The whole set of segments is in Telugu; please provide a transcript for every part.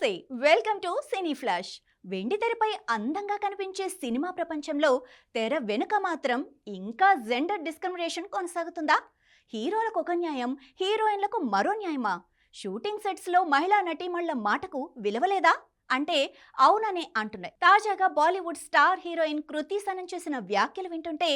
నమస్తే, వెల్కమ్ టు సినీ ఫ్లాష్. వెండి తెరపై అందంగా కనిపించే సినిమా ప్రపంచంలో తెర వెనుక మాత్రం ఇంకా జెండర్ డిస్క్రిమినేషన్ కొనసాగుతుందా? హీరోలకు ఒక న్యాయం, హీరోయిన్లకు మరో న్యాయమా? షూటింగ్ సెట్స్ లో మహిళా నటీమణుల మాటకు విలువలేదా అంటే అవుననే అంటున్నాయి. తాజాగా బాలీవుడ్ స్టార్ హీరోయిన్ కృతి సనన్ చేసిన వ్యాఖ్యలు వింటుంటే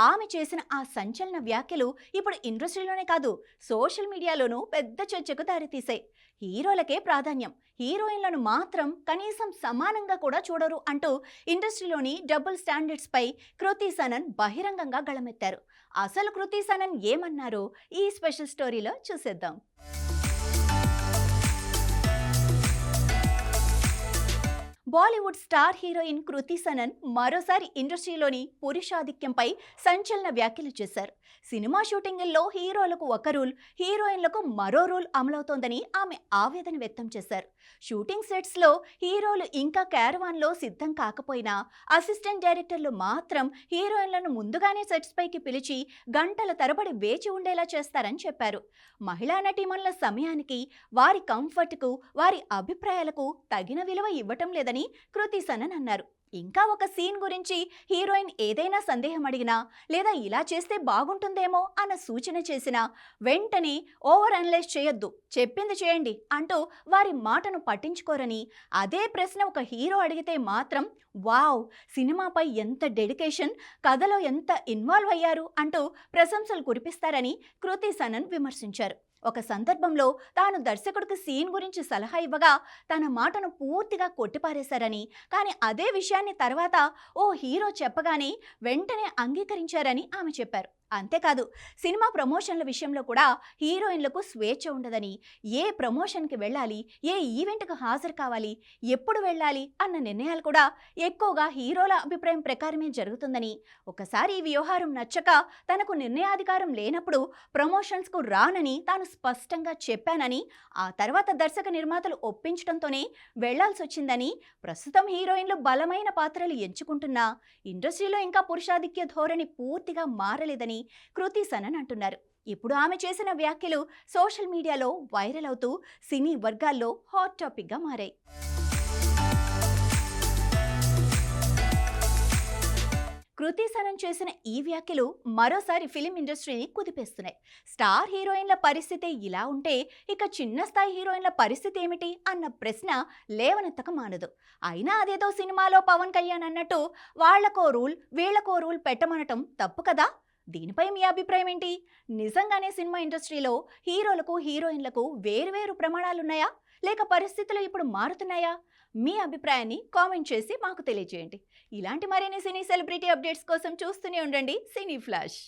ఆమె చేసిన ఆ సంచలన వ్యాఖ్యలు ఇప్పుడు ఇండస్ట్రీలోనే కాదు, సోషల్ మీడియాలోనూ పెద్ద చర్చకు దారితీశాయి. హీరోలకే ప్రాధాన్యం, హీరోయిన్లను మాత్రం కనీసం సమానంగా కూడా చూడరు అంటూ ఇండస్ట్రీలోని డబుల్ స్టాండర్డ్స్ పై కృతి సనన్ బహిరంగంగా గళమెత్తారు. అసలు కృతి సనన్ ఏమన్నారో ఈ స్పెషల్ స్టోరీలో చూసేద్దాం. బాలీవుడ్ స్టార్ హీరోయిన్ కృతి సనన్ మరోసారి ఇండస్ట్రీలోని పురుషాధిక్యంపై సంచలన వ్యాఖ్యలు చేశారు. సినిమా షూటింగుల్లో హీరోలకు ఒక రూల్, హీరోయిన్లకు మరో రూల్ అమలవుతోందని ఆమె ఆవేదన వ్యక్తం చేశారు. షూటింగ్ సెట్స్లో హీరోలు ఇంకా క్యారవాన్లో సిద్ధం కాకపోయినా అసిస్టెంట్ డైరెక్టర్లు మాత్రం హీరోయిన్లను ముందుగానే సెట్స్ పైకి పిలిచి గంటల తరబడి వేచి ఉండేలా చేస్తారని చెప్పారు. మహిళా నటీమణుల సమయానికి, వారి కంఫర్ట్కు, వారి అభిప్రాయాలకు తగిన విలువ ఇవ్వటం లేదని కృతి సనన్ అన్నారు. ఇంకా ఒక సీన్ గురించి హీరోయిన్ ఏదైనా సందేహం అడిగినా లేదా ఇలా చేస్తే బాగుంటుందేమో అన్న సూచన చేసినా వెంటనే ఓవర్ అనలైజ్ చేయొద్దు, చెప్పింది చేయండి అంటూ వారి మాటను పట్టించుకోరని, అదే ప్రశ్న ఒక హీరో అడిగితే మాత్రం వావ్, సినిమాపై ఎంత డెడికేషన్, కథలో ఎంత ఇన్వాల్వ్ అయ్యారు అంటూ ప్రశంసలు కురిపిస్తారని కృతి సనన్ విమర్శించారు. ఒక సందర్భంలో తాను దర్శకుడికి సీన్ గురించి సలహా ఇవ్వగా తన మాటను పూర్తిగా కొట్టిపారేశారని, కానీ అదే విషయాన్ని తర్వాత ఓ హీరో చెప్పగానే వెంటనే అంగీకరించారని ఆమె చెప్పారు. అంతేకాదు, సినిమా ప్రమోషన్ల విషయంలో కూడా హీరోయిన్లకు స్వేచ్ఛ ఉండదని, ఏ ప్రమోషన్కి వెళ్ళాలి, ఏ ఈవెంట్కు హాజరు కావాలి, ఎప్పుడు వెళ్ళాలి అన్న నిర్ణయాలు కూడా ఎక్కువగా హీరోల అభిప్రాయం ప్రకారమే జరుగుతుందని, ఒకసారి ఈ వ్యవహారం నచ్చక తనకు నిర్ణయాధికారం లేనప్పుడు ప్రమోషన్స్కు రానని తాను స్పష్టంగా చెప్పానని, ఆ తర్వాత దర్శక నిర్మాతలు ఒప్పించడంతోనే వెళ్లాల్సి వచ్చిందని, ప్రస్తుతం హీరోయిన్లు బలమైన పాత్రలు ఎంచుకుంటున్నా ఇండస్ట్రీలో ఇంకా పురుషాధిక్య ధోరణి పూర్తిగా మారలేదని కృతి సనన్ అంటున్నారు. ఇప్పుడు ఆమె చేసిన వ్యాఖ్యలు సోషల్ మీడియాలో వైరల్ అవుతూ సినీ వర్గాల్లో హాట్ టాపిక్ గా మారాయి. కృతి సనన్ చేసిన ఈ వ్యాఖ్యలు మరోసారి ఫిలిం ఇండస్ట్రీని కుదిపేస్తున్నాయి. స్టార్ హీరోయిన్ల పరిస్థితి ఇలా ఉంటే ఇక చిన్న స్థాయి హీరోయిన్ల పరిస్థితి ఏమిటి అన్న ప్రశ్న లేవనెత్తక మానదు. అయినా అదేదో సినిమాలో పవన్ కళ్యాణ్ అన్నట్టు వాళ్లకో రూల్ వీళ్లకో రూల్ పెట్టమనటం తప్పు కదా? దీనిపై మీ అభిప్రాయం ఏంటి? నిజంగానే సినిమా ఇండస్ట్రీలో హీరోలకు హీరోయిన్లకు వేరువేరు ప్రమాణాలున్నాయా, లేక పరిస్థితులు ఇప్పుడు మారుతున్నాయా? మీ అభిప్రాయాన్ని కామెంట్ చేసి మాకు తెలియజేయండి. ఇలాంటి మరిన్ని సినీ సెలబ్రిటీ అప్డేట్స్ కోసం చూస్తూనే ఉండండి సినీ ఫ్లాష్.